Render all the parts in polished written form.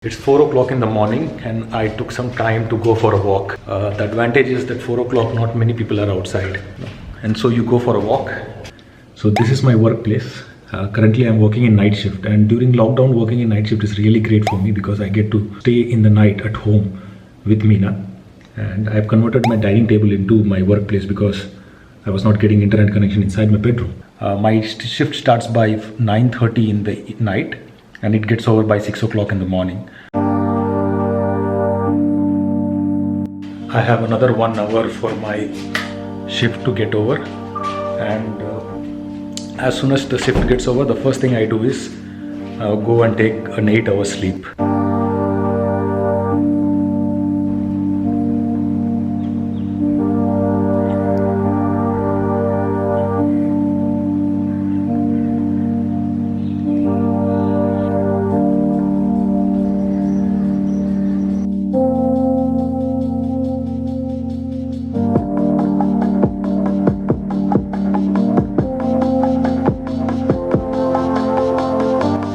It's 4 o'clock in the morning and I took some time to go for a walk. The advantage is that 4 o'clock not many people are outside, and so you go for a walk. So this is my workplace. Currently I'm working in night shift, and during lockdown working in night shift is really great for me because I get to stay in the night at home with Meena, and I've converted my dining table into my workplace because I was not getting internet connection inside my bedroom. My shift starts by 9:30 in the night and it gets over by 6 o'clock in the morning. I have another 1 hour for my shift to get over, and as soon as the shift gets over, the first thing I do is go and take an 8-hour sleep.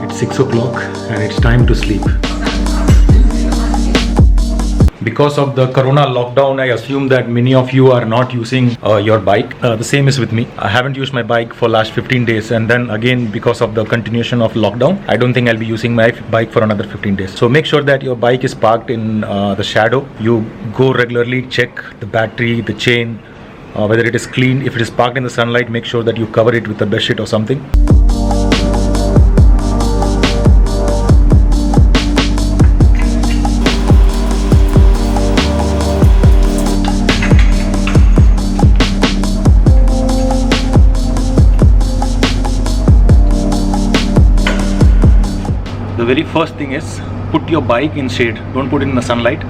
It's 6 o'clock and it's time to sleep. Because of the corona lockdown, I assume that many of you are not using your bike. The same is with me. I haven't used my bike for last 15 days, and then again because of the continuation of lockdown, I don't think I'll be using my bike for another 15 days. So make sure that your bike is parked in the shadow. You go regularly, check the battery, the chain, whether it is clean. If it is parked in the sunlight, make sure that you cover it with a bedsheet or something. The very first thing is put your bike in shade. Don't put it in the sunlight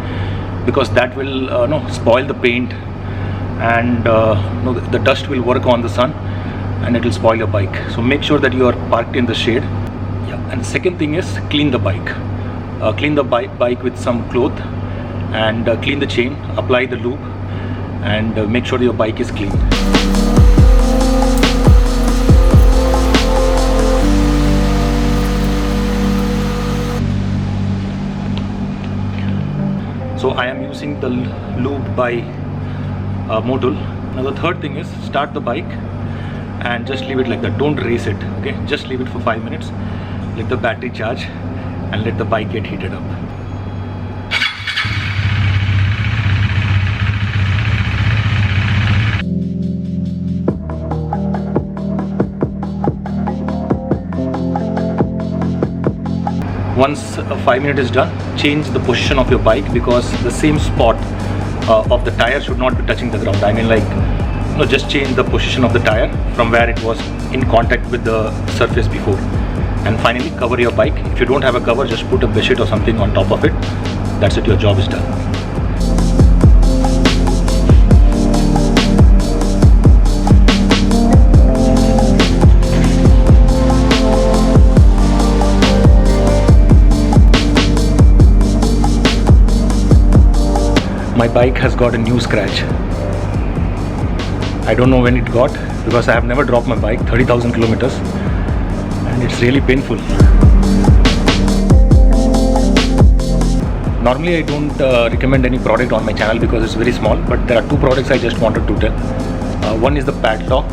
because that will spoil the paint, and the dust will work on the sun and it will spoil your bike. So make sure that you are parked in the shade. Yeah. And the second thing is clean the bike. Clean the bike with some cloth and clean the chain. Apply the lube and make sure your bike is clean. So I am using the lube by Modul. Now the third thing is start the bike and just leave it like that. Don't race it, okay? Just leave it for 5 minutes. Let the battery charge and let the bike get heated up. Once 5 minutes is done, change the position of your bike because the same spot of the tire should not be touching the ground. I mean, just change the position of the tire from where it was in contact with the surface before. And finally, cover your bike. If you don't have a cover, just put a bedsheet or something on top of it. That's it, your job is done. My bike has got a new scratch. I don't know when it got because I have never dropped my bike 30,000 kilometers and it's really painful. Normally I don't recommend any product on my channel because it's very small, but there are 2 products I just wanted to tell. One is the padlock.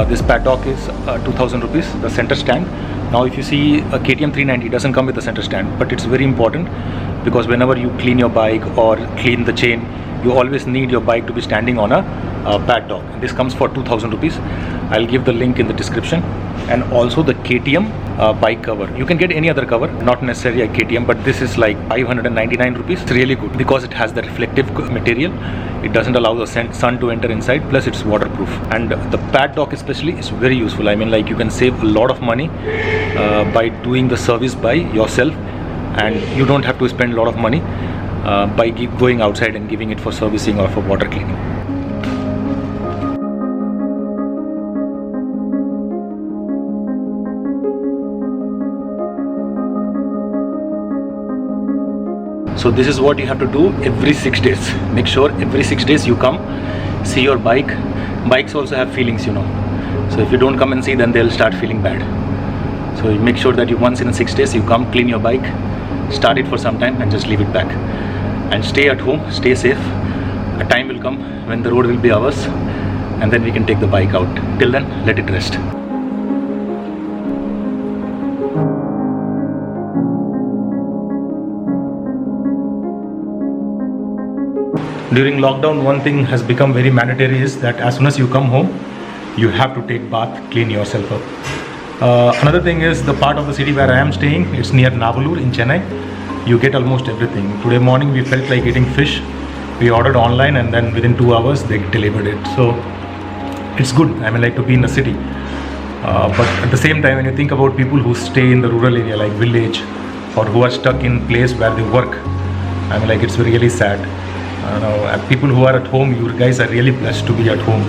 This padlock is 2,000 rupees, the center stand. Now if you see a KTM 390, it doesn't come with a center stand, but it's very important because whenever you clean your bike or clean the chain, you always need your bike to be standing on a padlock. And this comes for 2,000 rupees. I'll give the link in the description. And also the KTM bike cover. You can get any other cover, not necessarily a KTM, but this is like 599 rupees. It's really good because it has the reflective material. It doesn't allow the sun to enter inside, plus it's waterproof. And the padlock especially is very useful. I mean, you can save a lot of money by doing the service by yourself, and you don't have to spend a lot of money by going outside and giving it for servicing or for water cleaning. So this is what you have to do every 6 days. Make sure every 6 days you come, see your bike. Bikes also have feelings, So if you don't come and see, then they'll start feeling bad. So you make sure that you once in 6 days you come, clean your bike, start it for some time and just leave it back. And stay at home, stay safe. A time will come when the road will be ours, and then we can take the bike out. Till then, let it rest. During lockdown, one thing has become very mandatory is that as soon as you come home, you have to take bath, clean yourself up. Another thing is the part of the city where I am staying, it's near Navalur in Chennai. You get almost everything. Today morning we felt like eating fish. We ordered online and then within 2 hours they delivered it. So it's good. I mean, like, to be in the city. But at the same time, when you think about people who stay in the rural area like village, or who are stuck in place where they work, I mean, like, it's really sad. People who are at home, you guys are really blessed to be at home.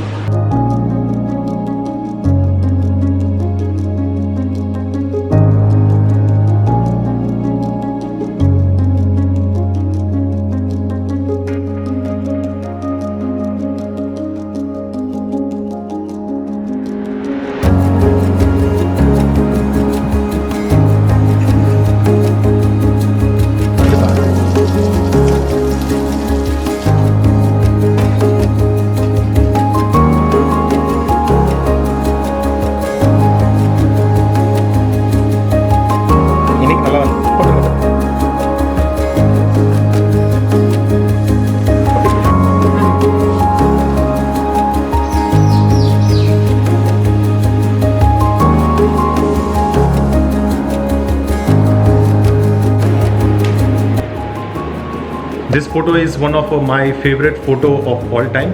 This photo is one of my favorite photo of all time.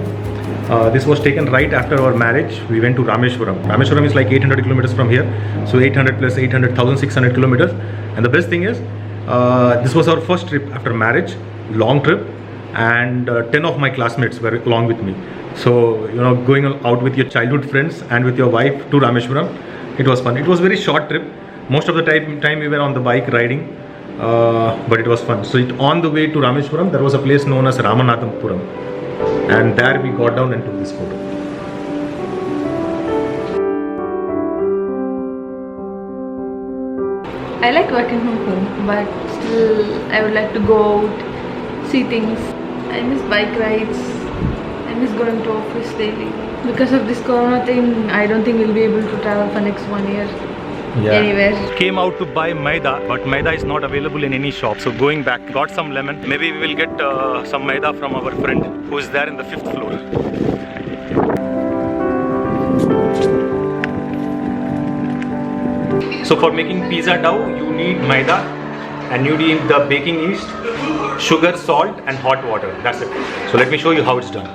This was taken right after our marriage. We went to Rameshwaram. Rameshwaram is like 800 kilometers from here. So 800 plus 800, 1600 kilometers. And the best thing is, this was our first trip after marriage, long trip. And 10 of my classmates were along with me. So, going out with your childhood friends and with your wife to Rameshwaram, it was fun. It was a very short trip. Most of the time we were on the bike riding. But it was fun. So on the way to Rameshwaram, there was a place known as Ramanathapuram, and there we got down and took this photo. I like working from home, but still I would like to go out, see things. I miss bike rides. I miss going to office daily. Because of this corona thing, I don't think we'll be able to travel for next 1 year. Anywhere. Came out to buy maida, but maida is not available in any shop. So going back, got some lemon. Maybe we will get some maida from our friend who is there in the 5th floor. So for making pizza dough, you need maida, and you need the baking yeast, sugar, salt, and hot water. That's it. So let me show you how it's done.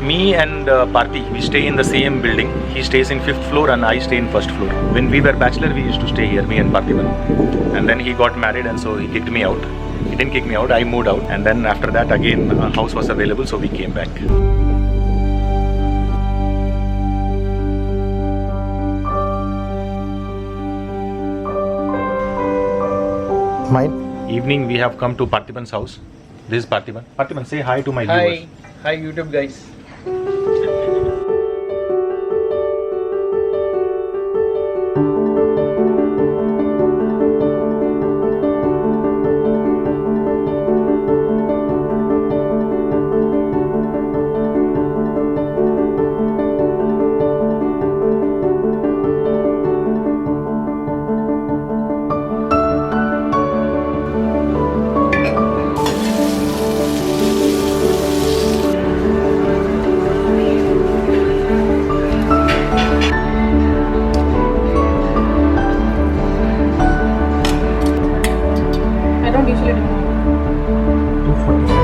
Me and Parthi, we stay in the same building. He stays in 5th floor and I stay in 1st floor. When we were bachelor, we used to stay here, me and Parthivan. And then he got married and so he kicked me out. He didn't kick me out, I moved out. And then after that again, a house was available, so we came back. Mine. Evening, we have come to Parthiban's house. This is Parthiban. Parthiban, say hi to my viewers. Hi YouTube guys. I don't usually do that. 245.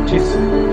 Cheese.